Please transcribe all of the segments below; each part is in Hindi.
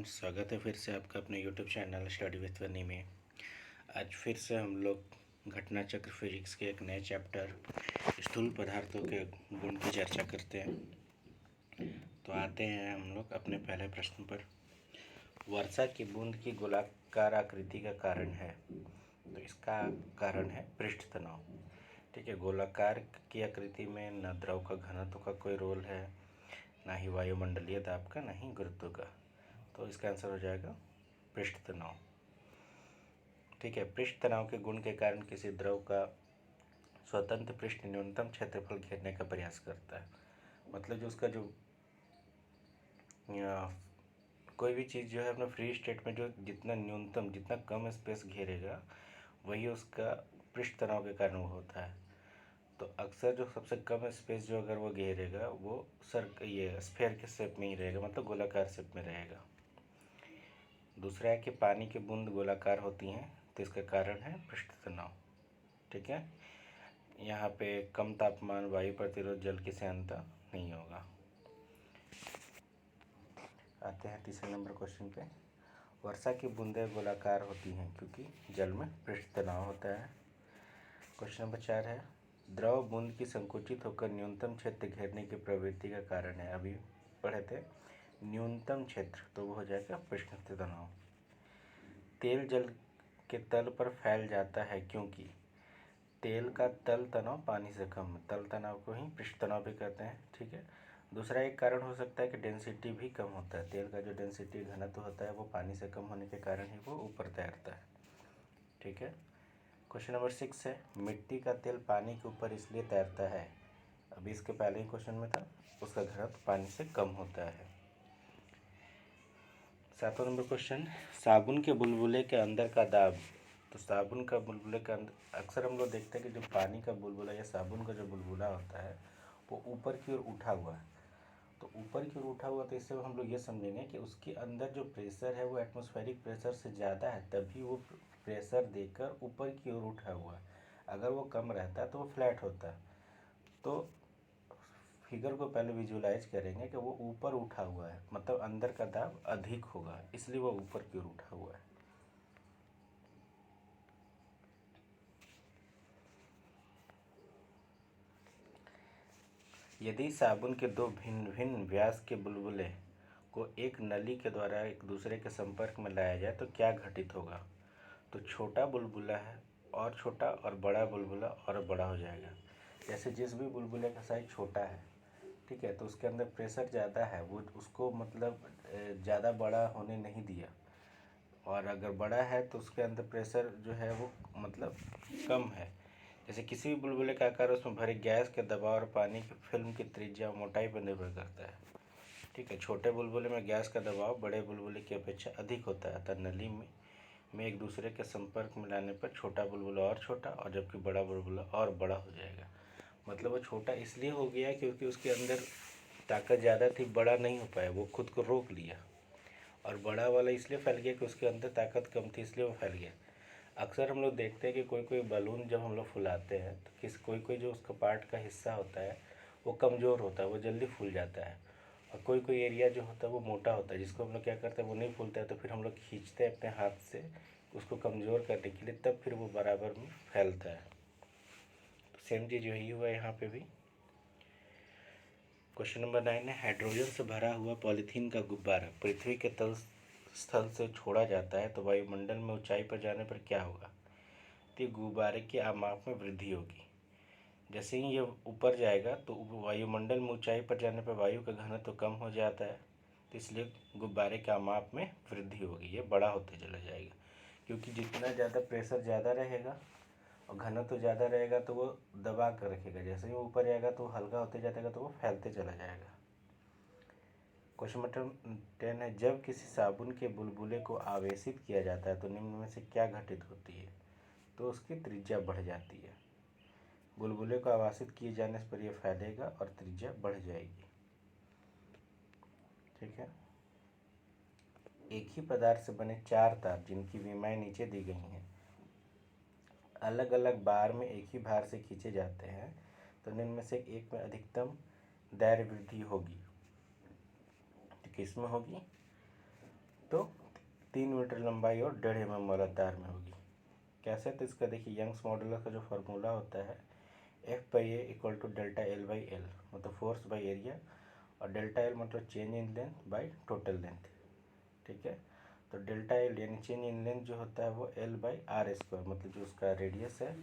स्वागत है फिर से आपका अपने YouTube चैनल स्टडी विथ वनी में। आज फिर से हम लोग घटना चक्र फिजिक्स के एक नए चैप्टर स्थूल पदार्थों के गुण की चर्चा करते हैं। तो आते हैं हम लोग अपने पहले प्रश्न पर। वर्षा की बूंद की गोलाकार आकृति का कारण है, तो इसका कारण है पृष्ठ तनाव। ठीक है, गोलाकार की आकृति में न द्रव का घनत्व का कोई रोल है, ना ही वायुमंडलीय दाब का, ना ही गुरुत्व का। तो इसका आंसर हो जाएगा पृष्ठ तनाव। ठीक है, पृष्ठ तनाव के गुण के कारण किसी द्रव का स्वतंत्र पृष्ठ न्यूनतम क्षेत्रफल घेरने का प्रयास करता है। मतलब जो उसका जो कोई भी चीज़ जो है अपने फ्री स्टेट में जो जितना न्यूनतम जितना कम स्पेस घेरेगा वही उसका पृष्ठ तनाव के कारण वो होता है। तो अक्सर जो सबसे कम स्पेस जो अगर वो घेरेगा वो ये स्फेयर के शेप में ही रहेगा, मतलब गोलाकार शेप में रहेगा। दूसरा है कि पानी की बूंद गोलाकार होती हैं, तो इसका कारण है पृष्ठ तनाव। ठीक है, यहाँ पे कम तापमान, वायु प्रतिरोध, जल की श्यानता नहीं होगा। आते हैं तीसरे नंबर क्वेश्चन पे। वर्षा की बूंदें गोलाकार होती हैं क्योंकि जल में पृष्ठ तनाव होता है। क्वेश्चन नंबर 4 है, द्रव बूंद की संकुचित होकर न्यूनतम क्षेत्र घेरने की प्रवृत्ति का कारण है। अभी पढ़े थे न्यूनतम क्षेत्र, तो वो हो जाएगा पृष्ठ तनाव। तेल जल के तल पर फैल जाता है क्योंकि तेल का तल तनाव पानी से कम है। तल तनाव को ही पृष्ठ तनाव भी कहते हैं। ठीक है, दूसरा एक कारण हो सकता है कि डेंसिटी भी कम होता है। तेल का जो डेंसिटी घनत्व होता है वो पानी से कम होने के कारण ही वो ऊपर तैरता है। ठीक है, क्वेश्चन नंबर 6 है, मिट्टी का तेल पानी के ऊपर इसलिए तैरता है। अभी इसके पहले ही क्वेश्चन में था, उसका घनत्व पानी से कम होता है। 7वां नंबर क्वेश्चन, साबुन के बुलबुले के अंदर का दाब। तो साबुन का बुलबुले का अंदर अक्सर हम लोग देखते हैं कि जो पानी का बुलबुला या साबुन का जो बुलबुला होता है वो ऊपर की ओर उठा हुआ है। तो ऊपर की ओर उठा हुआ, तो इससे हम लोग ये समझेंगे कि उसके अंदर जो प्रेशर है वो एटमॉस्फेरिक प्रेशर से ज़्यादा है, तभी वो प्रेशर देकर ऊपर की ओर उठा हुआ है। अगर वो कम रहता है तो वो फ्लैट होता है। तो फिगर को पहले विजुलाइज करेंगे कि वो ऊपर उठा हुआ है, मतलब अंदर का दाब अधिक होगा, इसलिए वो ऊपर की ओर उठा हुआ है। यदि साबुन के दो भिन्न भिन्न व्यास के बुलबुले को एक नली के द्वारा एक दूसरे के संपर्क में लाया जाए तो क्या घटित होगा। तो छोटा बुलबुला है और छोटा, और बड़ा बुलबुला और बड़ा हो जाएगा। जैसे जिस भी बुलबुले का साइज छोटा है, ठीक है, तो उसके अंदर प्रेशर ज़्यादा है, वो उसको मतलब ज़्यादा बड़ा होने नहीं दिया। और अगर बड़ा है तो उसके अंदर प्रेशर जो है वो मतलब कम है। जैसे किसी भी बुलबुले का आकार उसमें भरे गैस के दबाव और पानी की फिल्म की त्रिज्या और मोटाई पर निर्भर करता है। ठीक है, छोटे बुलबुले में गैस का दबाव बड़े बुलबुले की अपेक्षा अधिक होता है, अतः नली में एक दूसरे के संपर्क में लाने पर छोटा बुलबुला और छोटा, और जबकि बड़ा बुलबुला और बड़ा हो जाएगा। मतलब वो छोटा इसलिए हो गया क्योंकि उसके अंदर ताकत ज़्यादा थी, बड़ा नहीं हो पाया, वो खुद को रोक लिया। और बड़ा वाला इसलिए फैल गया कि उसके अंदर ताकत कम थी, इसलिए वो फैल गया। अक्सर हम लोग देखते हैं कि कोई कोई बलून जब हम लोग फुलाते हैं तो कोई कोई जो उसका पार्ट का हिस्सा होता है वो कमज़ोर होता है, वो जल्दी फूल जाता है। और कोई कोई एरिया जो होता है वो मोटा होता है, जिसको हम लोग क्या करते हैं वो नहीं फूलता है, तो फिर हम लोग खींचते हैं अपने हाथ से उसको कमज़ोर करने के लिए, तब फिर वो बराबर में फैलता है। तो सेम चीज़ यही हुआ यहाँ पे भी। क्वेश्चन नंबर 9 है, हाइड्रोजन से भरा हुआ पॉलीथीन का गुब्बारा पृथ्वी के तल स्थल से छोड़ा जाता है तो वायुमंडल में ऊंचाई पर जाने पर क्या होगा। तो गुब्बारे के आमाप में वृद्धि होगी। जैसे ही ये ऊपर जाएगा तो वायुमंडल में ऊंचाई पर जाने पर वायु का घनत्व तो कम हो जाता है, तो इसलिए गुब्बारे के आमाप में वृद्धि होगी, ये बड़ा होते चला जाएगा। क्योंकि जितना ज़्यादा प्रेशर ज़्यादा रहेगा और घनत्व तो ज़्यादा रहेगा तो वो दबा कर रखेगा। जैसे ही ऊपर जाएगा तो हल्का होते जाएगा, तो वो फैलते चला जाएगा। क्वेश्चन नंबर 10 है, जब किसी साबुन के बुलबुले को आवेशित किया जाता है तो निम्न में से क्या घटित होती है। तो उसकी त्रिज्या बढ़ जाती है। बुलबुले को आवासित किए जाने पर यह फैलेगा और त्रिज्या बढ़ जाएगी। ठीक है, एक ही पदार्थ से बने 4 तार जिनकी विमाएं नीचे दी गई हैं अलग अलग बार में एक ही भार से खींचे जाते हैं, तो निम्न में से एक में अधिकतम दायरे वृद्धि होगी। तो किस में होगी। तो 3 मीटर लंबाई और 1.5 mm मदददार में होगी। कैसे? तो इसका देखिए यंग्स मॉडुलस का जो फार्मूला होता है F/A = Δ L/L, मतलब फोर्स बाई एरिया, और डेल्टा एल मतलब change in length by total length. ठीक है, तो डेल्टा एल यानी चेंज इन लेंथ जो होता है वो L/R², मतलब जो उसका रेडियस है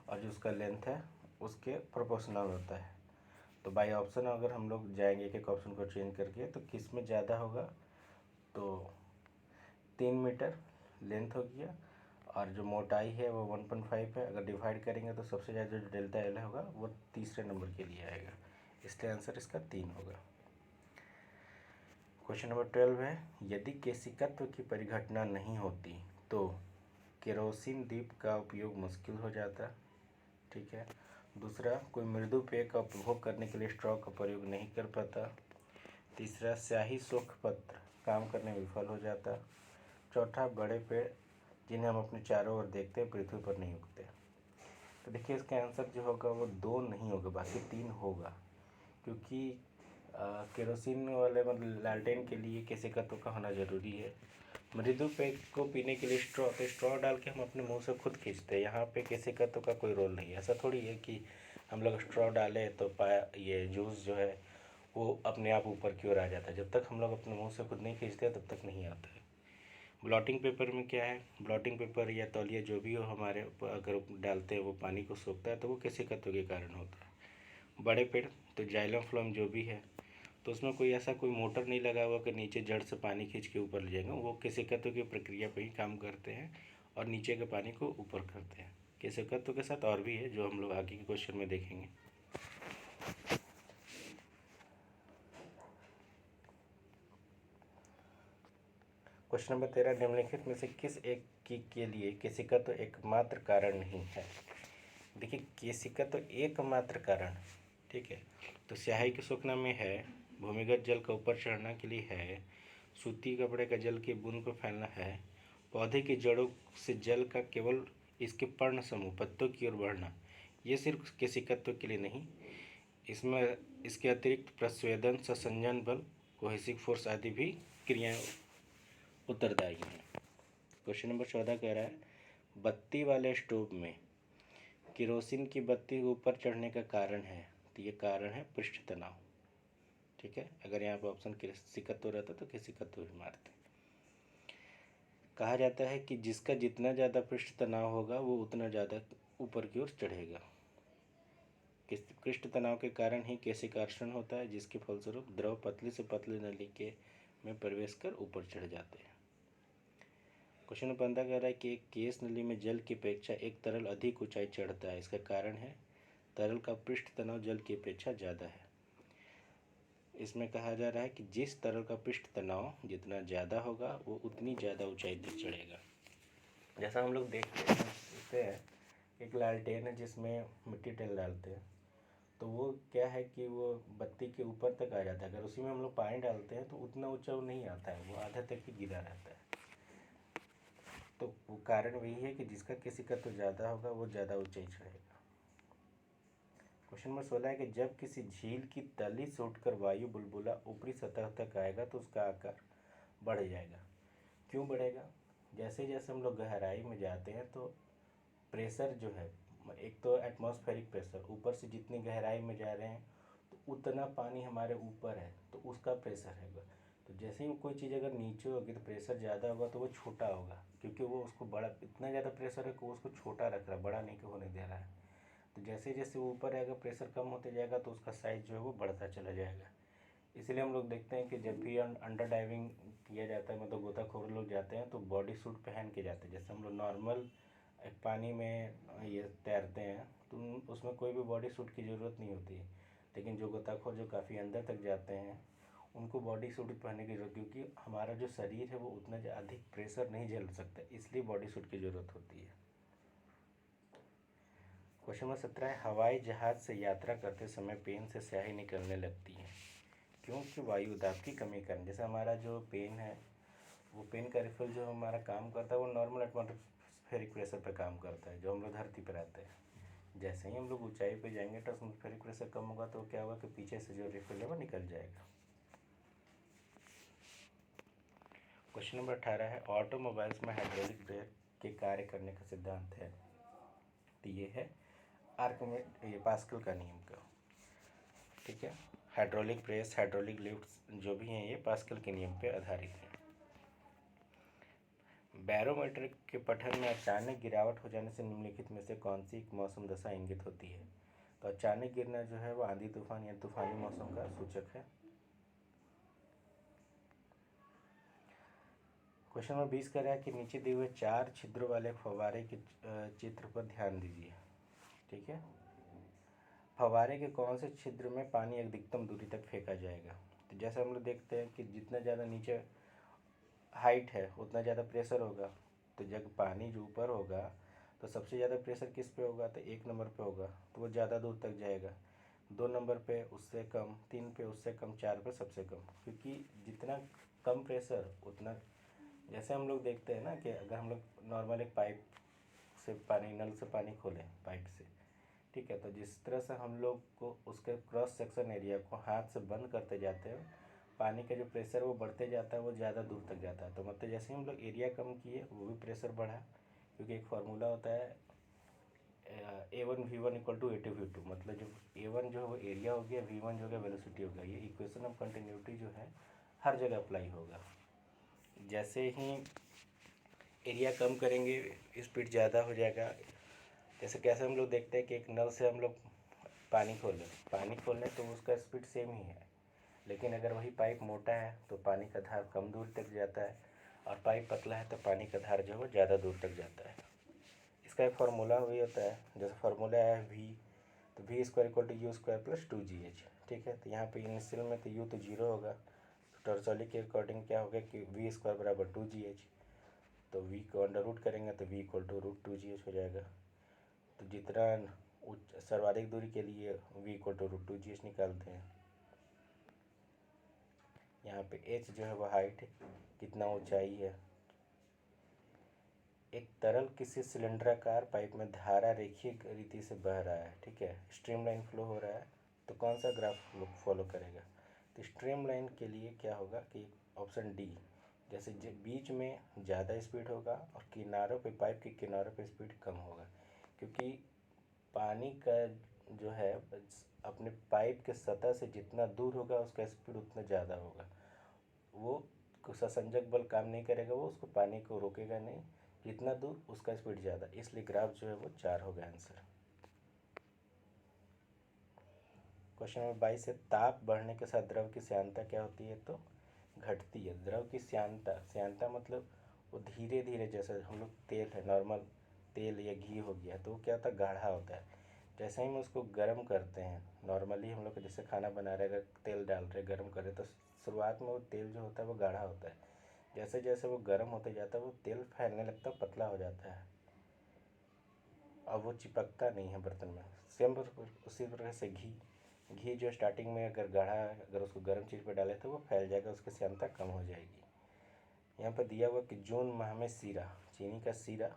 और जो उसका लेंथ है उसके प्रोपोर्शनल होता है। तो बाई ऑप्शन अगर हम लोग जाएंगे एक एक ऑप्शन को चेंज करके, तो किस में ज़्यादा होगा? तो 3 मीटर लेंथ हो गया, और जो मोटाई है वो 1.5 है। अगर डिवाइड करेंगे तो सबसे ज़्यादा जो डेल्टा एल होगा वो तीसरे नंबर के लिए आएगा, इसलिए आंसर इसका 3 होगा। क्वेश्चन नंबर 12 है, यदि केशिकत्व की परिघटना नहीं होती तो केरोसिन दीप का उपयोग मुश्किल हो जाता। ठीक है। दूसरा, कोई मृदु पेय का उपभोग करने के लिए स्ट्रॉ का प्रयोग नहीं कर पाता। तीसरा, स्याही सोख पत्र काम करने में विफल हो जाता। चौथा, बड़े पेड़ जिन्हें हम अपने चारों ओर देखते हैं पृथ्वी पर नहीं उगते। तो देखिए इसका आंसर जो होगा वो 2 नहीं होगा, बाकी 3 होगा, क्योंकि केरोसिन वाले मतलब लालटेन के लिए केशिकत्व का होना ज़रूरी है। मृदु पेय को पीने के लिए स्ट्रॉ, तो स्ट्रॉ डाल के हम अपने मुंह से खुद खींचते हैं, यहाँ पे केशिकत्व का कोई रोल नहीं है। ऐसा थोड़ी है कि हम लोग स्ट्रॉ डालें तो ये जूस जो है वो अपने आप ऊपर की ओर आ जाता है। जब तक हम लोग अपने मुंह से खुद नहीं खींचते तब तक नहीं आता है। ब्लॉटिंग पेपर में क्या है? ब्लॉटिंग पेपर या तौलिया जो भी हो हमारे अगर डालते हैं वो पानी को सोखता है, तो वो केशिकत्व के कारण होता है। बड़े पेड़ तो जाइलम फ्लोएम जो भी है, तो उसमें कोई ऐसा कोई मोटर नहीं लगा हुआ कि नीचे जड़ से पानी खींच के ऊपर ले जाएगा, वो केशिकत्व की प्रक्रिया पर ही काम करते हैं और नीचे के पानी को ऊपर करते हैं। केशिकत्व के साथ और भी है जो हम लोग आगे के क्वेश्चन में देखेंगे। क्वेश्चन नंबर 13, निम्नलिखित में से किस एक के लिए केशिकत्व एकमात्र कारण नहीं है? देखिए केशिकत्व एकमात्र कारण, ठीक है, तो स्याही के सोखना में है, भूमिगत जल का ऊपर चढ़ना के लिए है, सूती कपड़े का जल की बूंद पर फैलना है, पौधे की जड़ों से जल का केवल इसके पर्ण समूह पत्तों की ओर बढ़ना, ये सिर्फ केशिकत्व के लिए नहीं, इसमें इसके अतिरिक्त प्रस्वेदन, संसंजन बल, कोहेसिव फोर्स आदि भी क्रियाएं उत्तरदायी हैं। क्वेश्चन नंबर 14 कह रहा है, बत्ती वाले स्टोव में केरोसिन की बत्ती ऊपर चढ़ने का कारण है, तो ये कारण है पृष्ठ तनाव। ठीक है, अगर यहाँ पर ऑप्शन केशिकत्व रहता तो केशिकत्व भी मारते। कहा जाता है कि जिसका जितना ज़्यादा पृष्ठ तनाव होगा वो उतना ज़्यादा ऊपर की ओर चढ़ेगा। पृष्ठ तनाव के कारण ही केशिकार्षण होता है, जिसके फलस्वरूप द्रव पतली से पतली नली के में प्रवेश कर ऊपर चढ़ जाते हैं। क्वेश्चन नंबर 15 कह रहा है कि एक केस नली में जल की अपेक्षा एक तरल अधिक ऊंचाई चढ़ता है, इसका कारण है तरल का पृष्ठ तनाव जल की अपेक्षा ज़्यादा है। इसमें कहा जा रहा है कि जिस तरल का पृष्ठ तनाव जितना ज़्यादा होगा वो उतनी ज़्यादा ऊंचाई तक चढ़ेगा। जैसा हम लोग देखते हैं एक लालटेन है जिसमें मिट्टी तेल डालते हैं, तो वो क्या है कि वो बत्ती के ऊपर तक आ जाता है। अगर उसी में हम लोग पानी डालते हैं तो उतना ऊंचा वो नहीं आता है, वो आधा तक ही गिरा रहता है। तो वो कारण वही है कि जिसका केशिकत्व ज़्यादा होगा वो ज़्यादा ऊंचाई चढ़ेगा। क्वेश्चन नंबर 16 है कि जब किसी झील की तली से उठकर वायु बुलबुला ऊपरी सतह तक आएगा तो उसका आकार बढ़ जाएगा। क्यों बढ़ेगा? जैसे जैसे हम लोग गहराई में जाते हैं तो प्रेशर जो है, एक तो एटमॉस्फेरिक प्रेशर, ऊपर से जितनी गहराई में जा रहे हैं तो उतना पानी हमारे ऊपर है तो उसका प्रेशर है। तो जैसे ही कोई चीज़ अगर नीचे होगी तो प्रेशर ज़्यादा होगा तो वो छोटा होगा, क्योंकि वो उसको बड़ा, इतना ज़्यादा प्रेशर है कि वो उसको छोटा रख रहा है, बड़ा नहीं होने दे रहा है। तो जैसे जैसे वो ऊपर आएगा प्रेशर कम होते जाएगा तो उसका साइज़ जो है वो बढ़ता चला जाएगा। इसलिए हम लोग देखते हैं कि जब भी अंडर डाइविंग किया जाता है, मतलब गोताखोर लोग जाते हैं तो बॉडी सूट पहन के जाते हैं। जैसे हम लोग नॉर्मल पानी में ये तैरते हैं तो उसमें कोई भी बॉडी सूट की ज़रूरत नहीं होती है, लेकिन जो गोताखोर जो काफ़ी अंदर तक जाते हैं उनको बॉडी सूट पहनने की ज़रूरत, क्योंकि हमारा जो शरीर है वो उतना अधिक प्रेशर नहीं झेल सकता, इसलिए बॉडी सूट की ज़रूरत होती है। क्वेश्चन नंबर 17 है, हवाई जहाज़ से यात्रा करते समय पेन से स्याही निकलने लगती है, क्योंकि वायु दाब की कमी के कारण। जैसे हमारा जो पेन है वो पेन का रिफिल जो हमारा काम करता है वो नॉर्मल एटमॉस्फेरिक प्रेशर पे काम करता है, जो हम लोग धरती पर आते हैं। जैसे ही हम लोग ऊंचाई पे जाएंगे तो एटमॉस्फेरिक प्रेशर कम होगा तो क्या होगा कि पीछे से जो रिफिल है वो निकल जाएगा। क्वेश्चन नंबर 18 है, ऑटोमोबाइल्स में हाइड्रोलिक ब्रेक के कार्य करने का सिद्धांत है। तो ये है आर्किमिडीज, ये पास्कल का नियम का। ठीक है, हाइड्रोलिक प्रेस, हाइड्रोलिक लिफ्ट्स जो भी हैं ये पास्कल के नियम पे आधारित है। बैरोमीटर के पठन में अचानक गिरावट हो जाने से निम्नलिखित में से कौन सी एक मौसम दशा इंगित होती है? तो अचानक गिरना जो है वो आंधी तूफान या तूफानी मौसम का सूचक है। क्वेश्चन नंबर 20 कह रहा है कि नीचे दिए हुए 4 छिद्रों वाले फव्वारे के चित्र पर ध्यान दीजिए। ठीक है, फव्वारे के कौन से छिद्र में पानी अधिकतम दूरी तक फेंका जाएगा? तो जैसे हम लोग देखते हैं कि जितना ज़्यादा नीचे हाइट है उतना ज़्यादा प्रेशर होगा। तो जब पानी जो ऊपर होगा तो सबसे ज़्यादा प्रेशर किस पे होगा? तो 1 नंबर पे होगा, तो वो ज़्यादा दूर तक जाएगा। 2 नंबर पे उससे कम, 3 पे उससे कम, 4 पे सबसे कम। क्योंकि जितना कम प्रेशर उतना, जैसे हम लोग देखते हैं ना कि अगर हम लोग नॉर्मल एक पाइप से पानी, नल से पानी खोलें पाइप से, ठीक है, तो जिस तरह से हम लोग को उसके क्रॉस सेक्शन एरिया को हाथ से बंद करते जाते हैं, पानी का जो प्रेशर वो बढ़ते जाता है, वो ज़्यादा दूर तक जाता है। तो मतलब जैसे ही हम लोग एरिया कम किए वो भी प्रेशर बढ़ा, क्योंकि एक फार्मूला होता है A1 V1 equal to A2 V2। मतलब जो A1 जो है वो एरिया हो गया, V1 जो है वेलोसिटी हो गया। ये इक्वेशन ऑफ कंटिन्यूटी जो है हर जगह अप्लाई होगा। जैसे ही एरिया कम करेंगे स्पीड ज़्यादा हो जाएगा। जैसे कैसे हम लोग देखते हैं कि एक नल से हम लोग पानी खोलें तो उसका स्पीड सेम ही है, लेकिन अगर वही पाइप मोटा है तो पानी का धार कम दूर तक जाता है, और पाइप पतला है तो पानी का धार जो है वो ज़्यादा दूर तक जाता है। इसका एक फार्मूला वही होता है, जैसे फार्मूला है V, तो V² equal to U² plus 2GH। ठीक है, तो यहाँ पे इनिशियल में तो U तो 0 होगा, तो टर्सोली के अकॉर्डिंग क्या होगा कि V² बराबर 2GH। तो V को अंडर रूट करेंगे तो V इक्वल टू √2GH हो जाएगा। तो जितना सर्वाधिक दूरी के लिए V इक्वल टू √2GH निकालते हैं। यहाँ पे H जो है वो हाइट है, कितना ऊंचाई है। एक तरल किसी सिलेंडराकार पाइप में धारा रेखीय रीति से बह रहा है, ठीक है, स्ट्रीमलाइन फ्लो हो रहा है, तो कौन सा ग्राफ फॉलो करेगा? तो स्ट्रीमलाइन के लिए क्या होगा कि ऑप्शन डी, जैसे बीच में ज़्यादा स्पीड होगा और किनारों पे, पाइप के किनारों पे स्पीड कम होगा, क्योंकि पानी का जो है अपने पाइप के सतह से जितना दूर होगा उसका स्पीड उतना ज़्यादा होगा। वो संसंजक बल काम नहीं करेगा, वो उसको पानी को रोकेगा नहीं, जितना दूर उसका स्पीड ज़्यादा, इसलिए ग्राफ जो है वो 4 हो गया आंसर। क्वेश्चन नंबर 22 है, ताप बढ़ने के साथ द्रव की श्यानता क्या होती है? तो घटती है। द्रव की श्यानता, श्यानता मतलब वो धीरे धीरे, जैसे हम लोग तेल है, नॉर्मल तेल या घी हो गया, तो वो क्या होता है, गाढ़ा होता है। जैसे ही हम उसको गर्म करते हैं, नॉर्मली हम लोग जैसे खाना बना रहे, अगर तेल डाल रहे, गर्म कर रहे, तो शुरुआत में वो तेल जो होता है वो गाढ़ा होता है। जैसे जैसे वो गर्म होते जाता है वो तेल फैलने लगता है, पतला हो जाता है, अब वो चिपकता नहीं है बर्तन में। सेम उसी प्रकार से घी जो स्टार्टिंग में अगर गाढ़ा है, अगर उसको गर्म चीज़ पर डाले तो वो फैल जाएगा, उसकी श्यानता कम हो जाएगी। यहाँ पर दिया हुआ कि जून माह में सीरा, चीनी का सीरा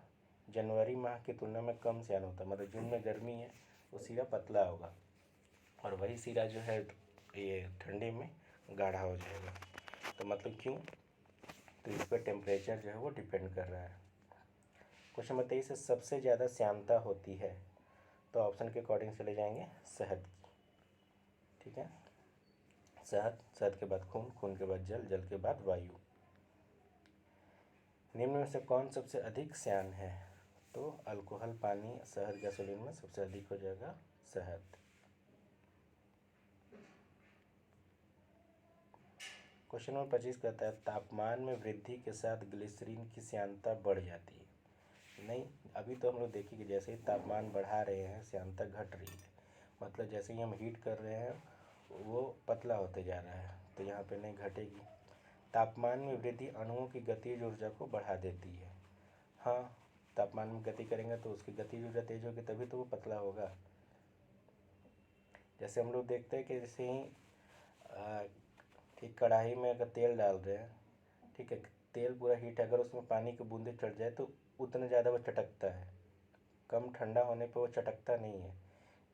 जनवरी माह की तुलना में कम श्यान होता है। मतलब जून में गर्मी है, वो सीरा पतला होगा, और वही सीरा जो है ये ठंडी में गाढ़ा हो जाएगा। तो मतलब क्यों? तो इस पर टेम्परेचर जो है वो डिपेंड कर रहा है। क्वेश्चन नंबर 23 से सबसे ज़्यादा श्यानता होती है, तो ऑप्शन के अकॉर्डिंग चले जाएंगे शहद की। ठीक है, शहद, शहद के बाद खून, खून के बाद जल, जल के बाद वायु। निम्न में से कौन सबसे अधिक श्यान है? तो अल्कोहल, पानी, शहद, गैसोलीन में सबसे अधिक हो जाएगा शहद। क्वेश्चन नंबर 25 कहता है, तापमान में वृद्धि के साथ ग्लिसरीन की श्यानता बढ़ जाती है। नहीं, अभी तो हम लोग देखिए कि जैसे ही तापमान बढ़ा रहे हैं श्यानता घट रही है। मतलब जैसे ही हम हीट कर रहे हैं वो पतला होते जा रहा है, तो यहाँ पे नहीं घटेगी। तापमान में वृद्धि अणुओं की गतिज ऊर्जा को बढ़ा देती है। हाँ, तापमान में गति करेंगे तो उसकी गतिज ऊर्जा तेज होगी, तभी तो वो पतला होगा। जैसे हम लोग देखते हैं कि जैसे ही एक कढ़ाई में अगर तेल डाल रहे हैं, ठीक है, तेल पूरा हीट है, अगर उसमें पानी की बूंदें चढ़ जाए तो उतना ज़्यादा वो चटकता है। कम ठंडा होने पर वो चटकता नहीं है।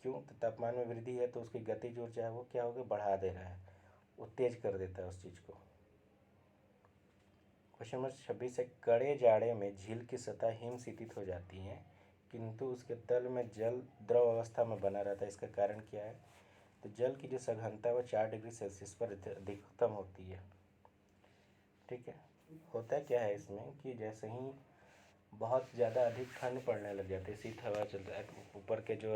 क्यों? तो तापमान में वृद्धि है तो उसकी गतिज ऊर्जा है वो क्या होगा, बढ़ा दे रहा है, वो तेज कर देता है उस चीज़ को। क्वेश्चन नंबर 26 है, कड़े जाड़े में झील की सतह हिम शीतित हो जाती है किंतु उसके तल में जल द्रव अवस्था में बना रहता है, इसका कारण क्या है? तो जल की जो सघनता है वो 4 डिग्री सेल्सियस पर अधिकतम होती है। ठीक है, होता क्या है इसमें कि जैसे ही बहुत ज़्यादा अधिक ठंड पड़ने लग जाती है, शीत हवा चलता है, ऊपर के जो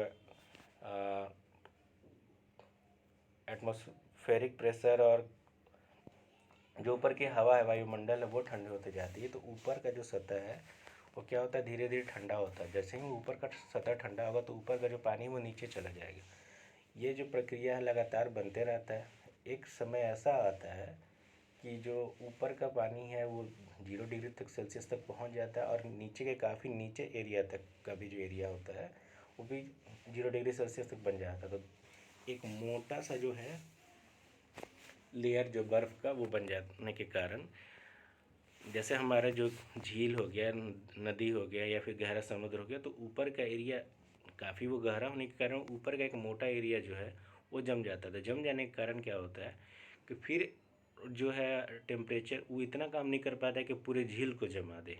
एटमॉस्फेरिक प्रेशर और जो ऊपर की हवा है, वायुमंडल है, वो ठंडी होती जाती है। तो ऊपर का जो सतह है वो क्या होता है, धीरे धीरे ठंडा होता है। जैसे ही ऊपर का सतह ठंडा होगा तो ऊपर का जो पानी है वो नीचे चला जाएगा। ये जो प्रक्रिया है लगातार बनते रहता है। एक समय ऐसा आता है कि जो ऊपर का पानी है वो 0 डिग्री सेल्सियस तक पहुंच जाता है और नीचे के काफ़ी नीचे एरिया तक का भी जो एरिया होता है वो भी 0 डिग्री सेल्सियस तक बन जाता है। तो एक मोटा सा जो है लेयर जो बर्फ़ का वो बन जाने के कारण जैसे हमारा जो झील हो गया, नदी हो गया या फिर गहरा समुद्र हो गया, तो ऊपर का एरिया काफ़ी वो गहरा होने के कारण ऊपर का एक मोटा एरिया जो है वो जम जाता था। जम जाने के कारण क्या होता है कि फिर जो है टेम्परेचर वो इतना काम नहीं कर पाता है कि पूरे झील को जमा दे।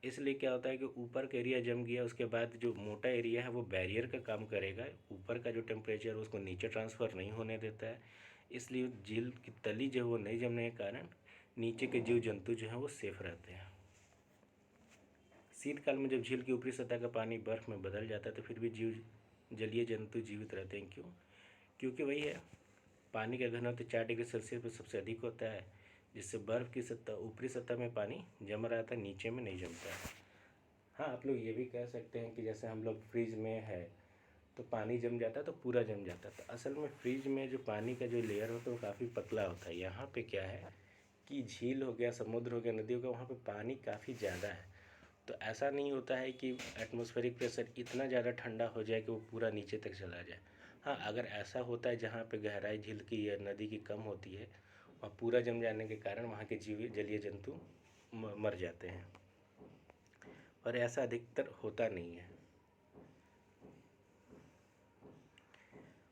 इसलिए क्या होता है कि ऊपर का एरिया जम गया, उसके बाद जो मोटा एरिया है वो बैरियर का काम करेगा, ऊपर का जो टेम्परेचर है उसको नीचे ट्रांसफ़र नहीं होने देता है। इसलिए झील की तली जो है वो नहीं जमने के कारण नीचे के जीव जंतु जो हैं वो सेफ रहते हैं। शीतकाल में जब झील की ऊपरी सतह का पानी बर्फ़ में बदल जाता है तो फिर भी जलीय जंतु जीवित रहते हैं। क्यों? क्योंकि वही है, पानी का घनत्व 4 डिग्री सेल्सियस पर सबसे अधिक होता है, जिससे बर्फ़ की सतह ऊपरी सतह में पानी जम रहा था, नीचे में नहीं जमता है। हाँ, आप लोग ये भी कह सकते हैं कि जैसे हम लोग फ्रिज में है तो पानी जम जाता है तो पूरा जम जाता है। तो असल में फ्रिज में जो पानी का जो लेयर होता है वो काफ़ी पतला होता है। यहाँ पे क्या है कि झील हो गया, समुद्र हो गया, नदी हो गया, वहाँ पे पानी काफ़ी ज़्यादा है। तो ऐसा नहीं होता है कि एटमॉस्फेरिक प्रेशर इतना ज़्यादा ठंडा हो जाए कि वो पूरा नीचे तक चला जाए। हाँ, अगर ऐसा होता है जहाँ पे गहराई झील की या नदी की कम होती है, वहाँ पूरा जम जाने के कारण वहाँ के जलीय जंतु मर जाते हैं, और ऐसा अधिकतर होता नहीं है।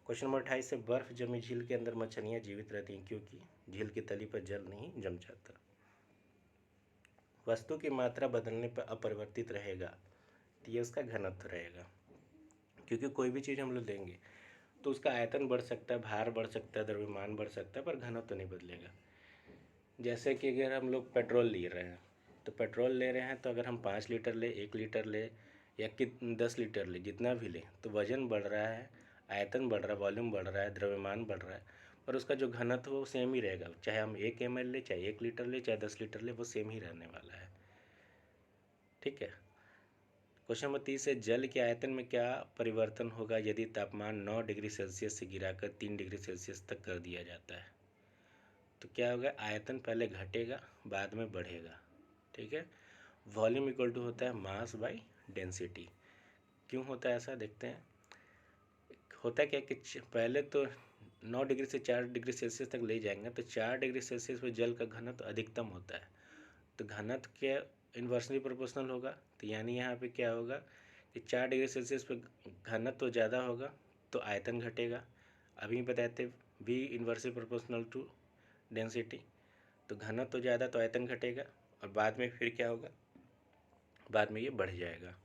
क्वेश्चन नंबर 28 से, बर्फ़ जमी झील के अंदर मछलियाँ जीवित रहती हैं क्योंकि झील की तली पर जल नहीं जम जाता। वस्तु की मात्रा बदलने पर अपरिवर्तित रहेगा, तो ये उसका घनत्व रहेगा। क्योंकि कोई भी चीज़ हम लोग लेंगे तो उसका आयतन बढ़ सकता है, भार बढ़ सकता है, द्रव्यमान बढ़ सकता है, पर घनत्व नहीं बदलेगा। जैसे कि अगर हम लोग पेट्रोल ले रहे हैं तो पेट्रोल ले रहे हैं तो अगर हम 5 लीटर ले, 1 लीटर ले या 10 लीटर ले, जितना भी ले, तो वजन बढ़ रहा है, आयतन बढ़ रहा है, वॉल्यूम बढ़ रहा है, द्रव्यमान बढ़ रहा है, पर उसका जो घनत्व वो सेम ही रहेगा। चाहे हम 1 ml ले, चाहे 1 लीटर ले, चाहे 10 लीटर ले, वो सेम ही रहने वाला है। ठीक है। क्वेश्चन नंबर 30 है, जल के आयतन में क्या परिवर्तन होगा यदि तापमान 9 डिग्री सेल्सियस से गिराकर 3 डिग्री सेल्सियस तक कर दिया जाता है? तो क्या होगा, आयतन पहले घटेगा बाद में बढ़ेगा। ठीक है। वॉल्यूम इक्वल टू होता है मास बाई डेंसिटी। क्यों होता है ऐसा, देखते हैं। होता क्या कि पहले तो 9 डिग्री से 4 डिग्री सेल्सियस तक ले जाएंगे तो 4 डिग्री सेल्सियस पर जल का घनत्व अधिकतम होता है, तो घनत्व के इन्वर्सली प्रोपोर्शनल होगा। तो यानी यहाँ पे क्या होगा कि 4 डिग्री सेल्सियस पर घनत्व ज़्यादा होगा तो आयतन घटेगा। अभी बताए थे भी इन्वर्सली प्रोपोर्शनल टू डेंसिटी, तो घनत्व ज़्यादा तो आयतन घटेगा, और बाद में फिर क्या होगा, बाद में ये बढ़ जाएगा।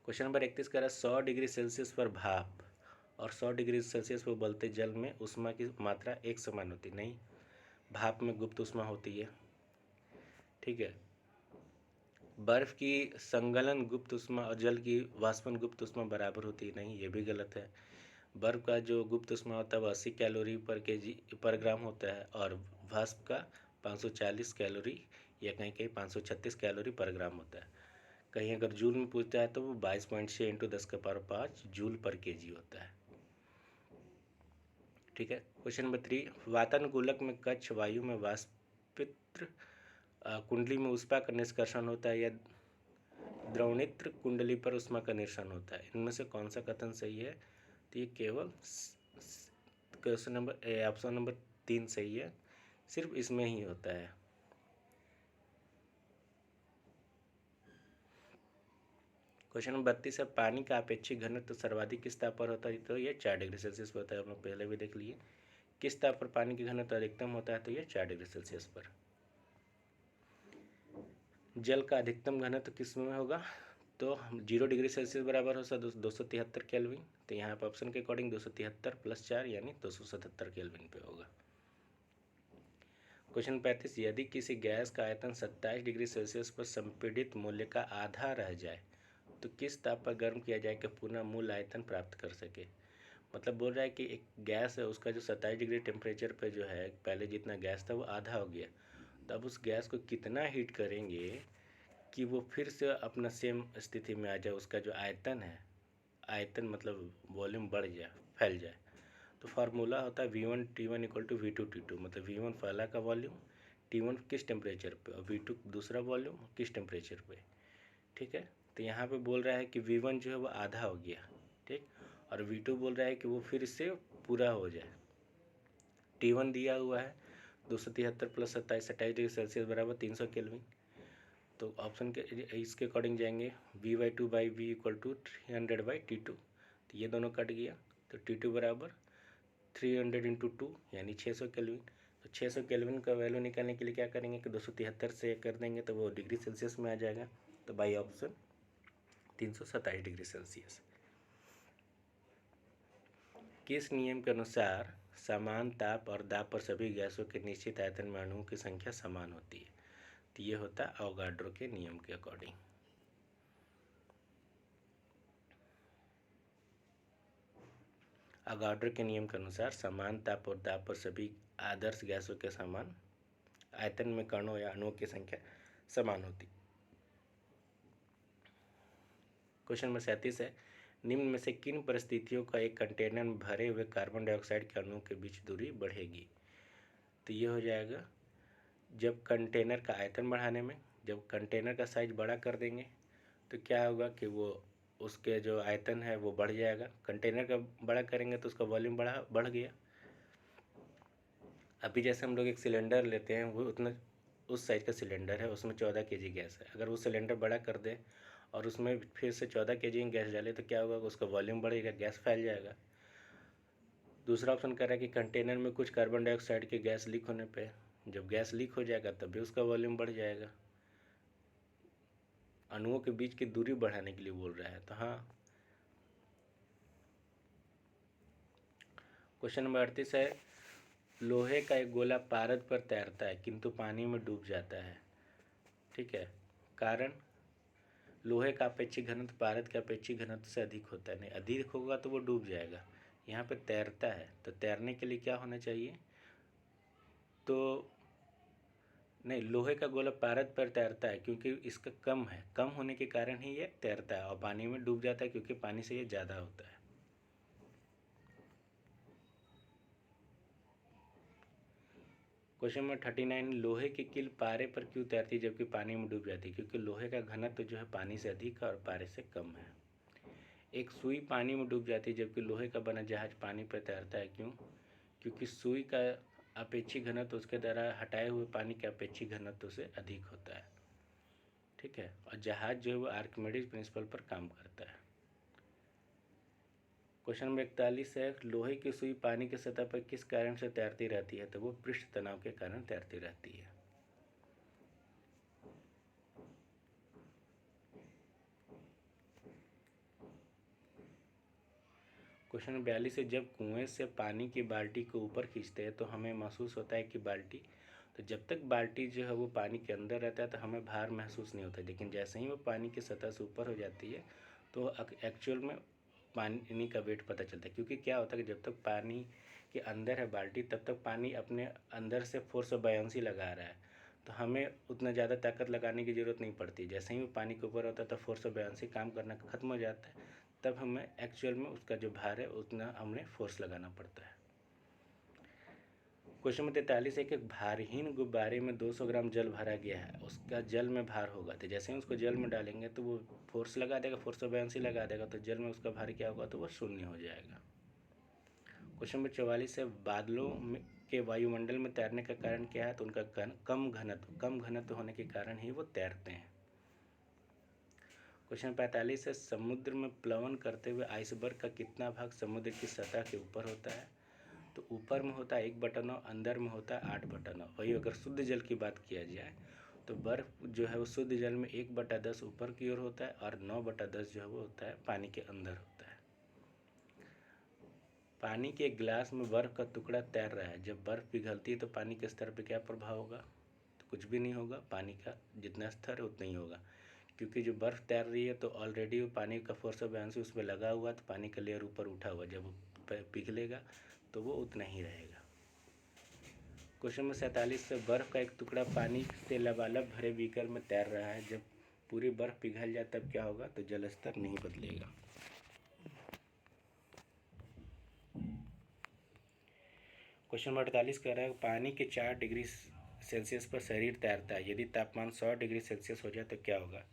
क्वेश्चन नंबर 31 कह रहा है, 100 डिग्री सेल्सियस पर भाप और 100 डिग्री सेल्सियस पर उबलते जल में ऊष्मा की मात्रा एक समान होती नहीं, भाप में गुप्त ऊष्मा होती है। ठीक है। बर्फ़ की संगलन गुप्त ऊष्मा और जल की वाष्पन गुप्त ऊष्मा बराबर होती है नहीं, ये भी गलत है। बर्फ़ का जो गुप्त ऊष्मा होता है वो 80 कैलोरी पर केजी पर ग्राम होता है, और वाष्प का 540 कैलोरी या कहीं कहीं 536 कैलोरी पर ग्राम होता है। कहीं अगर जूल में पूछता है तो वो 22.6 × 10⁵ जूल पर केजी होता है। ठीक है। क्वेश्चन नंबर 3, वातानुकूलक में कक्ष वायु में वाष्पित्र कुंडली में ऊष्मा का निष्कर्षण होता है या द्रवणित्र कुंडली पर ऊष्मा का निरसन होता है? इनमें से कौन सा कथन सही है? तो ये केवल क्वेश्चन नंबर ऑप्शन नंबर 3 सही है, सिर्फ इसमें ही होता है। क्वेश्चन नंबर 32 है, पानी का अपेक्षित घनत्व सर्वाधिक किस ताप पर होता है? तो ये 4 डिग्री सेल्सियस पर होता है, हम लोग पहले भी देख लिए। किस ताप पर पानी की घनत्व अधिकतम होता है? तो ये 4 डिग्री सेल्सियस पर। जल का अधिकतम घनत्व किस में होगा? तो 0 डिग्री सेल्सियस बराबर हो 273 केल्विन। तो यहाँ पर ऑप्शन के अकॉर्डिंग 273 + 4 यानी 277 केल्विन पे होगा। क्वेश्चन 35, यदि किसी गैस का आयतन 27 डिग्री सेल्सियस पर संपीड़ित मूल्य का आधा रह जाए तो किस ताप पर गर्म किया जाए कि पुनः मूल आयतन प्राप्त कर सके? मतलब बोल रहा है कि एक गैस है, उसका जो 27 डिग्री टेम्परेचर पे जो है, पहले जितना गैस था वो आधा हो गया, तो अब उस गैस को कितना हीट करेंगे कि वो फिर से अपना सेम स्थिति में आ जाए, उसका जो आयतन है, आयतन मतलब वॉल्यूम बढ़ जाए, फैल जाए। तो फार्मूला होता है V1T1 = V2T2, मतलब V1 पहला का वॉल्यूम, T1 किस टेम्परेचर पे और V2 दूसरा वॉल्यूम किस टेम्परेचर पे। ठीक है, तो यहाँ पे बोल रहा है कि V1 जो है वो आधा हो गया, ठीक, और V2 बोल रहा है कि वो फिर से पूरा हो जाए। T1 दिया हुआ है 273 + 27 डिग्री सेल्सियस बराबर 300 केल्विन। तो ऑप्शन के इसके अकॉर्डिंग जाएंगे, V/2/V = 300/T2, तो ये दोनों कट गया, तो T2 बराबर 300 × 2 यानी 600 केल्विन। तो 600 केल्विन का वैल्यू निकालने के लिए क्या करेंगे कि 273 से कर देंगे तो वो डिग्री सेल्सियस में आ जाएगा। तो बाई ऑप्शन 327 डिग्री सेल्सियस। किस नियम के अनुसार समान ताप और दाब पर सभी गैसों के निश्चित आयतन में अणुओं की संख्या समान होती है? तो ये होता है अवोगाड्रो के नियम के अकॉर्डिंग। अवोगाड्रो के नियम के अनुसार समान ताप और दाब पर सभी आदर्श गैसों के समान आयतन में कणों या अणुओं की संख्या समान होती। क्वेश्चन नंबर 37 है, निम्न में से किन परिस्थितियों का एक कंटेनर में भरे हुए कार्बन डाइऑक्साइड के अणुओं के बीच दूरी बढ़ेगी? तो ये हो जाएगा जब कंटेनर का आयतन बढ़ाने में, जब कंटेनर का साइज बड़ा कर देंगे तो क्या होगा कि वो उसके जो आयतन है वो बढ़ जाएगा। कंटेनर का बड़ा करेंगे तो उसका वॉल्यूम बढ़ गया। अभी जैसे हम लोग एक सिलेंडर लेते हैं, वो उतना उस साइज का सिलेंडर है, उसमें 14 kg गैस है, अगर वो सिलेंडर बड़ा कर दें और उसमें फिर से 14 kg गैस डाले तो क्या होगा, उसका वॉल्यूम बढ़ेगा, गैस फैल जाएगा। दूसरा ऑप्शन कह रहा है कि कंटेनर में कुछ कार्बन डाइऑक्साइड की गैस लीक होने पे, जब गैस लीक हो जाएगा तब भी उसका वॉल्यूम बढ़ जाएगा। अणुओं के बीच की दूरी बढ़ाने के लिए बोल रहा है, तो हाँ। क्वेश्चन नंबर 38 है, लोहे का एक गोला पारद पर तैरता है किंतु पानी में डूब जाता है। ठीक है, कारण लोहे का अपेक्षित घनत्व पारद के अपेक्षित घनत्व से अधिक होता है, नहीं अधिक होगा तो वो डूब जाएगा। यहाँ पे तैरता है, तो तैरने के लिए क्या होना चाहिए, तो नहीं, लोहे का गोला पारद पर तैरता है क्योंकि इसका कम है, कम होने के कारण ही ये तैरता है, और पानी में डूब जाता है क्योंकि पानी से ये ज़्यादा होता है। क्वेश्चन नंबर 39, लोहे की कील पारे पर क्यों तैरती है जबकि पानी में डूब जाती है? क्योंकि लोहे का घनत्व जो है पानी से अधिक है और पारे से कम है। एक सुई पानी में डूब जाती है जबकि लोहे का बना जहाज पानी पर तैरता है, क्यों? क्योंकि सुई का अपेक्षित घनत्व उसके द्वारा हटाए हुए पानी के अपेक्षित घनत्व से अधिक होता है। ठीक है, और जहाज जो है वो आर्किमिडीज प्रिंसिपल पर काम करता है। क्वेश्चन नंबर 41 है, लोहे की सुई पानी की सतह पर किस कारण से तैरती रहती है? तो वो पृष्ठ तनाव के कारण तैरती रहती है। क्वेश्चन नंबर 42 है, जब कुएं से पानी की बाल्टी को ऊपर खींचते हैं तो हमें महसूस होता है कि बाल्टी, तो जब तक बाल्टी जो है वो पानी के अंदर रहता है तो हमें भार महसूस नहीं होता, लेकिन जैसे ही वो पानी की सतह से ऊपर हो जाती है तो एक्चुअल में पानी का वेट पता चलता है। क्योंकि क्या होता है कि जब तक पानी के अंदर है बाल्टी तब तक पानी अपने अंदर से फोर्स ऑफ बायंसी लगा रहा है, तो हमें उतना ज़्यादा ताकत लगाने की ज़रूरत नहीं पड़ती। जैसे ही वो पानी के ऊपर होता है तो फोर्स ऑफ बायंसी काम करना ख़त्म हो जाता है, तब हमें एक्चुअल में उसका जो भार है उतना हमें फोर्स लगाना पड़ता है। क्वेश्चन नंबर 43 है कि भारहीन गुब्बारे में 200 ग्राम जल भरा गया है, उसका जल में भार होगा, तो जैसे ही उसको जल में डालेंगे तो वो फोर्स लगा देगा, फोर्स ऑफ बायंसी लगा देगा, तो जल में उसका भार क्या होगा, तो वो शून्य हो जाएगा। क्वेश्चन नंबर 44 है, बादलों के वायुमंडल में तैरने का कारण क्या है? तो उनका कम घनत्व होने के कारण ही वो तैरते हैं। क्वेश्चन 45 है, समुद्र में प्लवन करते हुए आइसबर्ग का कितना भाग समुद्र की सतह के ऊपर होता है? तो ऊपर में होता है 1/9, अंदर में होता है 8/9। वही अगर शुद्ध जल की बात किया जाए तो बर्फ़ जो है वो शुद्ध जल में 1/10 ऊपर की ओर होता है और 9/10 जो है वो होता है पानी के अंदर होता है। पानी के एक गिलास में बर्फ़ का टुकड़ा तैर रहा है। जब बर्फ़ पिघलती है तो पानी के स्तर पर क्या प्रभाव होगा? तो कुछ भी नहीं होगा। पानी का जितना स्तर है उतना ही होगा, क्योंकि जो बर्फ़ तैर रही है तो ऑलरेडी वो पानी का फोर्स ऑफ बाउंसी उसमें लगा हुआ, तो पानी का लेयर ऊपर उठा हुआ। जब पिघलेगा तो वो उतना ही रहेगा। क्वेश्चन नंबर 47 से बर्फ़ का एक टुकड़ा पानी से लबालब भरे बीकर में तैर रहा है। जब पूरी बर्फ़ पिघल जाए तब क्या होगा? तो जल स्तर नहीं बदलेगा। क्वेश्चन नंबर 48 कह रहा है पानी के 4 डिग्री सेल्सियस पर शरीर तैरता है। यदि तापमान 100 डिग्री सेल्सियस हो जाए तो क्या होगा?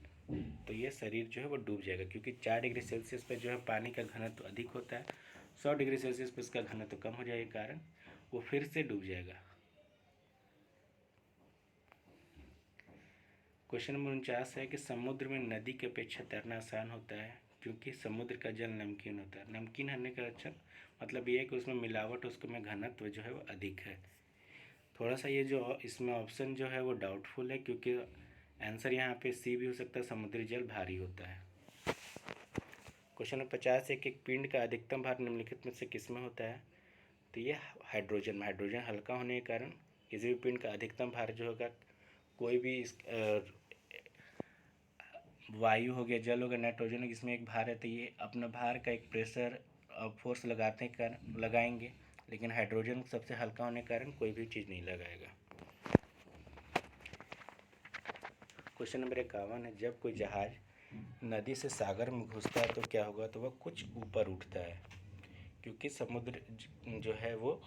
तो ये शरीर जो है वो डूब जाएगा, क्योंकि 4 डिग्री सेल्सियस पर जो है पानी का घनत्व अधिक होता है। 100 डिग्री सेल्सियस पर इसका घनत्व कम हो जाए के कारण वो फिर से डूब जाएगा। क्वेश्चन नंबर 49 है कि समुद्र में नदी की अपेक्षा तैरना आसान होता है, क्योंकि समुद्र का जल नमकीन होता है। नमकीन होने का अच्छा मतलब ये है कि उसमें मिलावट, उसमें घनत्व जो है वो अधिक है। थोड़ा सा ये जो इसमें ऑप्शन जो है वो डाउटफुल है, क्योंकि आंसर यहाँ पे सी भी हो सकता है, समुद्री जल भारी होता है। क्वेश्चन नंबर 50 है कि एक पिंड का अधिकतम भार निम्नलिखित में से किसमें होता है? तो ये हाइड्रोजन में। हाइड्रोजन हल्का होने के कारण किसी भी पिंड का अधिकतम भार जो होगा, कोई भी इस वायु हो गया, जल हो गया, नाइट्रोजन हो गया, इसमें एक भार है तो ये अपना भार का एक प्रेशर फोर्स लगाते हैं लगाएंगे, लेकिन हाइड्रोजन सबसे हल्का होने के कारण कोई भी चीज़ नहीं लगाएगा। क्वेश्चन नंबर 51 है जब कोई जहाज नदी से सागर में घुसता है तो क्या होगा? तो वह कुछ ऊपर उठता है, क्योंकि समुद्र जो है वो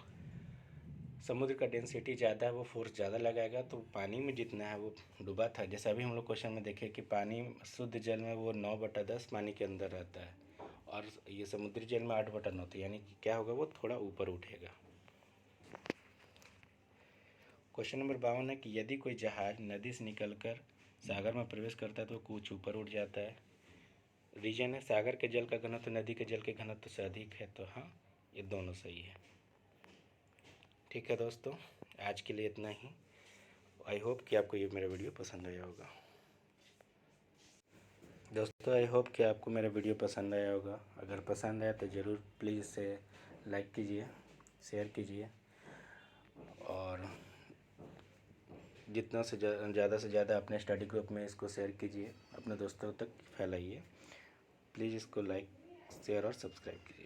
समुद्र का डेंसिटी ज़्यादा है, वो फोर्स ज़्यादा लगाएगा, तो पानी में जितना है वो डूबा था। जैसे अभी हम लोग क्वेश्चन में देखे कि पानी शुद्ध जल में वो 9/10 पानी के अंदर रहता है, और ये समुद्री जल में 8/9, तो यानी कि क्या होगा? वो थोड़ा ऊपर उठेगा। क्वेश्चन नंबर 52 है कि यदि कोई जहाज नदी से निकलकर सागर में प्रवेश करता है तो कुछ ऊपर उठ जाता है। रीजन है सागर के जल का घनत्व नदी के जल के घनत्व से अधिक है, तो हाँ, ये दोनों सही है। ठीक है दोस्तों, आज के लिए इतना ही। आई होप कि आपको ये मेरा वीडियो पसंद आया होगा। दोस्तों आई होप कि आपको मेरा वीडियो पसंद आया होगा। अगर पसंद आया तो ज़रूर प्लीज़ इसे लाइक कीजिए, शेयर कीजिए, और जितना से ज़्यादा से ज़्यादा अपने स्टडी ग्रुप में इसको शेयर कीजिए, अपने दोस्तों तक फैलाइए। प्लीज़ इसको लाइक, शेयर और सब्सक्राइब कीजिए।